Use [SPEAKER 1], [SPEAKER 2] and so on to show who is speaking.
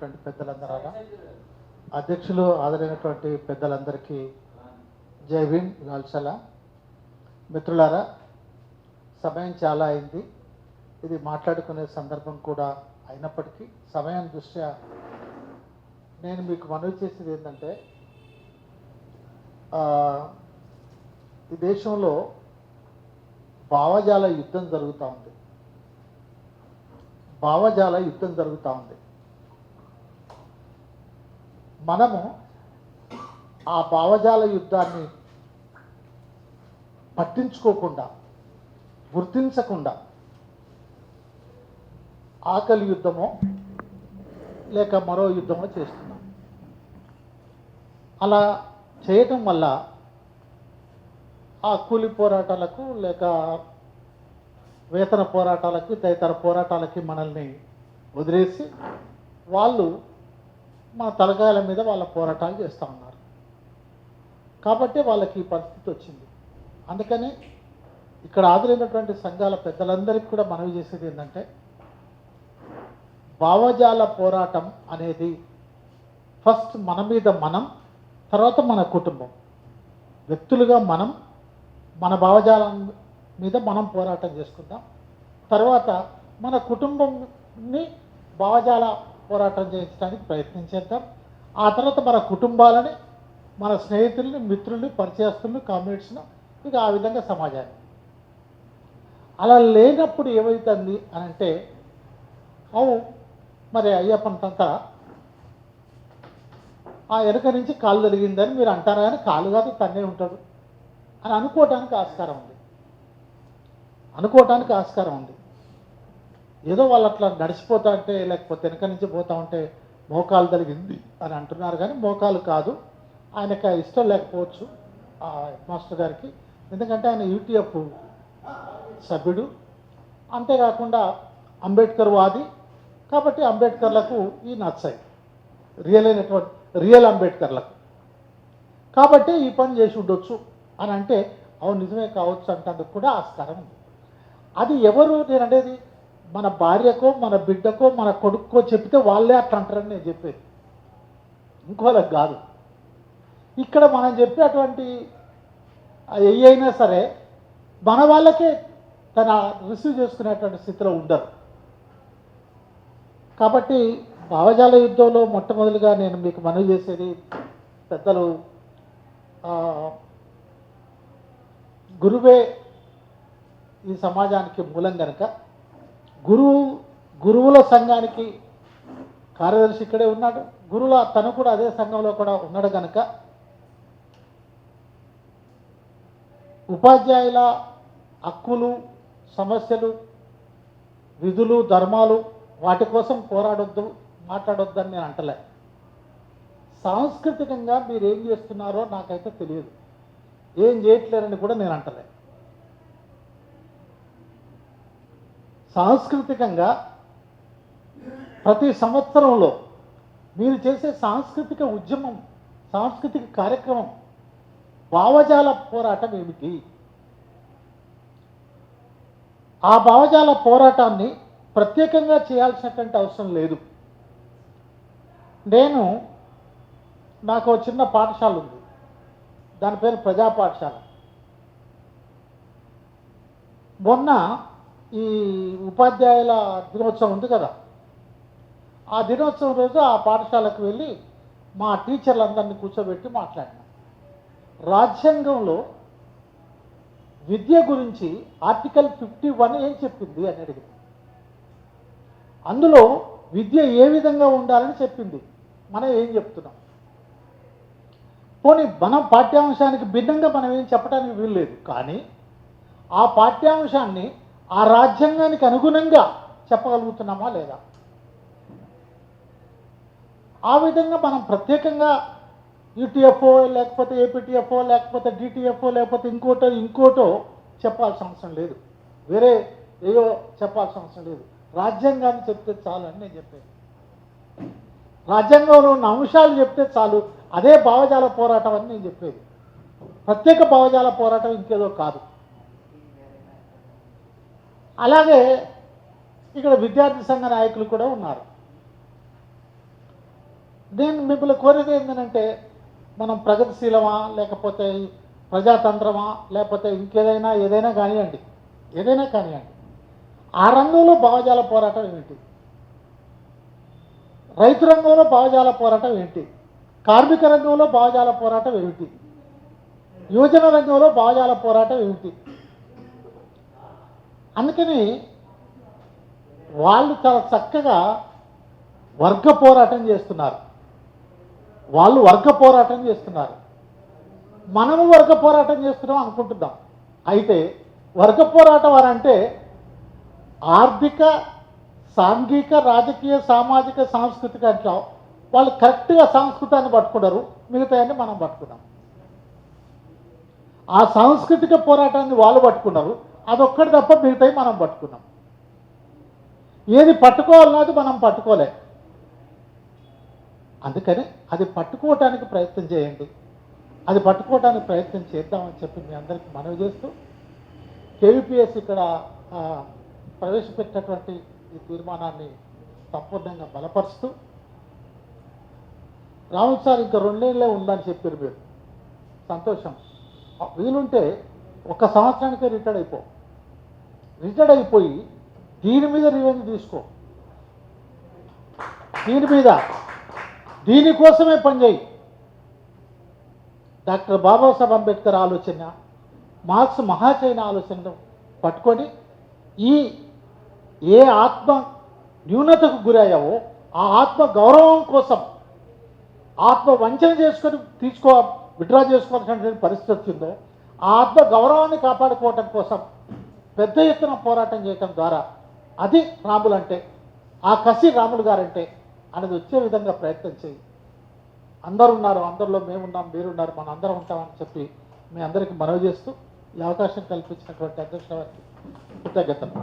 [SPEAKER 1] ఆదరైనటువంటి పెద్దలందరూ, అధ్యక్షులు ఆదరైనటువంటి పెద్దలందరికీ జై భీమ్, లాల్ సలాం. మిత్రులారా, సమయం చాలా అయింది. ఇది మాట్లాడుకునే సందర్భం కూడా అయినప్పటికీ సమయం దృష్ట్యా నేను మీకు మనవి చేసేది ఏంటంటే, ఈ దేశంలో భావజాల యుద్ధం జరుగుతూ ఉంది. భావజాల యుద్ధం జరుగుతూ ఉంది. మనము ఆ భావజాల యుద్ధాన్ని పట్టించుకోకుండా, గుర్తించకుండా ఆకలి యుద్ధమో లేక మరో యుద్ధమో చేస్తున్నాం. అలా చేయటం వల్ల ఆ కూలి పోరాటాలకు లేక వేతన పోరాటాలకి తదితర పోరాటాలకి మనల్ని వదిలేసి వాళ్ళు మన తలకాయల మీద వాళ్ళ పోరాటాలు చేస్తూ ఉన్నారు. కాబట్టి వాళ్ళకి ఈ పరిస్థితి వచ్చింది. అందుకని ఇక్కడ హాజరైనటువంటి సంఘాల పెద్దలందరికీ కూడా మనవి చేసేది ఏంటంటే, భావజాల పోరాటం అనేది ఫస్ట్ మన మీద మనం, తర్వాత మన కుటుంబం. వ్యక్తులుగా మనం మన భావజాలం మీద మనం పోరాటం చేసుకుందాం. తర్వాత మన కుటుంబంని భావజాల పోరాటం చేయించడానికి ప్రయత్నించేద్దాం. ఆ తర్వాత మన కుటుంబాలని, మన స్నేహితుల్ని, మిత్రుల్ని, పరిచయస్తుల్ని, కామ్రేడ్స్ను, ఇక ఆ విధంగా సమాజాన్ని. అలా లేనప్పుడు ఏమవుతుంది అని అంటే, మరి అయ్యప్పంతంతా ఆ వెనక నుంచి కాలు జరిగిందని మీరు అంటారా, కానీ కాలు కాదు తన్నే ఉంటాడు అని అనుకోవటానికి ఆస్కారం ఉంది. ఏదో వాళ్ళు అట్లా నడిచిపోతా అంటే, లేకపోతే వెనక నుంచి పోతా ఉంటే మోకాలు జరిగింది అని అంటున్నారు, కానీ మోకాలు కాదు. ఆయనకు ఇష్టం లేకపోవచ్చు ఆ మాస్టర్ గారికి, ఎందుకంటే ఆయన యూటీఎఫ్ సభ్యుడు, అంతేకాకుండా అంబేద్కర్ వాది. కాబట్టి అంబేద్కర్లకు ఈ నచ్చాయి, రియల్ అంబేద్కర్లకు. కాబట్టి ఈ పని చేసి ఉండొచ్చు అని అంటే, అవును నిజమే కావచ్చు అంటందుకు కూడా ఆస్కారం ఉంది. అది ఎవరు నేను అనేది, మన భార్యకో, మన బిడ్డకో, మన కొడుక్కో చెప్తే వాళ్ళే అట్లా అంటారని నేను చెప్పేది, ఇంకోలకు కాదు. ఇక్కడ మనం చెప్పేటువంటి ఏ అయినా సరే మన వాళ్ళకే తన రిసీవ్ చేసుకునేటువంటి స్థితిలో ఉండరు. కాబట్టి భావజాల యుద్ధంలో మొట్టమొదటిగా నేను మీకు మనవి చేసేది, పెద్దలు గురువే ఈ సమాజానికి మూలం కనుక, గురువుల సంఘానికి కార్యదర్శి ఇక్కడే ఉన్నాడు, గురువుల తను కూడా అదే సంఘంలో కూడా ఉన్నాడు కనుక, ఉపాధ్యాయుల హక్కులు, సమస్యలు, విధులు, ధర్మాలు, వాటి కోసం పోరాడొద్దు, మాట్లాడొద్దని నేను అంటలే. సాంస్కృతికంగా మీరు ఏం చేస్తున్నారో నాకైతే తెలియదు, ఏం చేయట్లేరని కూడా నేను అంటలే. సాంస్కృతికంగా ప్రతి సంవత్సరంలో మీరు చేసే సాంస్కృతిక ఉద్యమం, సాంస్కృతిక కార్యక్రమం, భావజాల పోరాటం ఏమిటి? ఆ భావజాల పోరాటాన్ని ప్రత్యేకంగా చేయాల్సినటువంటి అవసరం లేదు. నాకు చిన్న పాఠశాల ఉంది, దాని పేరు ప్రజా పాఠశాల. మొన్న ఈ ఉపాధ్యాయుల దినోత్సవం ఉంది కదా, ఆ దినోత్సవం రోజు ఆ పాఠశాలకు వెళ్ళి మా టీచర్లందరినీ కూర్చోబెట్టి మాట్లాడినా. రాజ్యాంగంలో విద్య గురించి ఆర్టికల్ 51 ఏం చెప్పింది అని అడిగింది. అందులో విద్య ఏ విధంగా ఉండాలని చెప్పింది. మనం ఏం చెప్తున్నాం? పోనీ మన పాఠ్యాంశానికి భిన్నంగా మనం ఏం చెప్పడానికి వీల్లేదు, కానీ ఆ పాఠ్యాంశాన్ని ఆ రాజ్యాంగానికి అనుగుణంగా చెప్పగలుగుతున్నామా లేదా? ఆ విధంగా మనం ప్రత్యేకంగా యూటీఎఫ్ఓ లేకపోతే ఏపీటీఎఫ్ఓ లేకపోతే డిటిఎఫ్ఓ లేకపోతే ఇంకోటో చెప్పాల్సిన అవసరం లేదు, వేరే ఏయో చెప్పాల్సిన అవసరం లేదు. రాజ్యాంగాన్ని చెప్తే చాలు అని నేను చెప్పాను. రాజ్యాంగంలో ఉన్న అంశాలు చెప్తే చాలు, అదే భావజాల పోరాటం అని నేను చెప్పేది. ప్రత్యేక భావజాల పోరాటం ఇంకేదో కాదు. అలాగే ఇక్కడ విద్యార్థి సంఘ నాయకులు కూడా ఉన్నారు. నేను మిమ్మల్ని కోరేది ఏంటంటే మనం ప్రగతిశీలమా లేకపోతే ప్రజాతంత్రమా లేకపోతే ఏదైనా కానివ్వండి, ఏదైనా కానివ్వండి, ఆ రంగంలో భావజాల పోరాటం ఏమిటి, రైతు రంగంలో భావజాల పోరాటం ఏంటి, కార్మిక రంగంలో భావజాల పోరాటం ఏమిటి, యువజన రంగంలో భావజాల పోరాటం ఏమిటి. అందుకని వాళ్ళు చాలా చక్కగా వర్గ పోరాటం చేస్తున్నారు, వాళ్ళు వర్గ పోరాటం చేస్తున్నారు, మనము వర్గ పోరాటం చేస్తున్నాం అనుకుంటున్నాం. అయితే వర్గ పోరాటం అని అంటే ఆర్థిక, సాంఘిక, రాజకీయ, సామాజిక, సాంస్కృతిక అంటాం. వాళ్ళు కరెక్ట్గా సంస్కృతాన్ని పట్టుకున్నారు, మిగతాయన్ని మనం పట్టుకున్నాం. ఆ సాంస్కృతిక పోరాటాన్ని వాళ్ళు పట్టుకున్నారు, అదొక్కటి తప్ప మిగతాయి మనం పట్టుకున్నాం. ఏది పట్టుకోవాలన్నది మనం పట్టుకోలే. అందుకని అది పట్టుకోవటానికి ప్రయత్నం చేయండి, అది పట్టుకోవడానికి ప్రయత్నం చేద్దామని చెప్పి మీ అందరికీ మనవి చేస్తూ, కేవీపీఎస్ ఇక్కడ ప్రవేశపెట్టినటువంటి ఈ తీర్మానాన్ని సంపూర్ణంగా బలపరుస్తూ, రాము సార్ ఇంకా 2 నెలలే ఉందని చెప్పారు మీరు, సంతోషం. వీలుంటే 1 సంవత్సరానికే రిటైర్డ్ అయిపోయి దీని మీద రివెంజ్ తీసుకో, దీనికోసమే పనిచేయి. డాక్టర్ బాబాసాహెబ్ అంబేద్కర్ ఆలోచన, మార్క్స్ మహాచైన ఆలోచనను పట్టుకొని ఏ ఆత్మ న్యూనతకు గురయ్యావో ఆ ఆత్మ గౌరవం కోసం ఆత్మ వంచన చేసుకొని విడ్రా చేసుకోవాల్సినటువంటి పరిస్థితి వచ్చిందో ఆ ఆత్మ గౌరవాన్ని కాపాడుకోవటం కోసం పెద్ద ఎత్తున పోరాటం చేయటం ద్వారా అది రాములంటే, ఆ కసి రాములు గారంటే అనేది వచ్చే విధంగా ప్రయత్నం చేయి. అందరూ ఉన్నారు, అందరిలో మేమున్నాం, మీరున్నారు, మనం అందరం ఉంటామని చెప్పి మీ అందరికీ మనవి చేస్తూ ఈ అవకాశం కల్పించినటువంటి అధ్యక్షుల వారికి కృతజ్ఞతలు.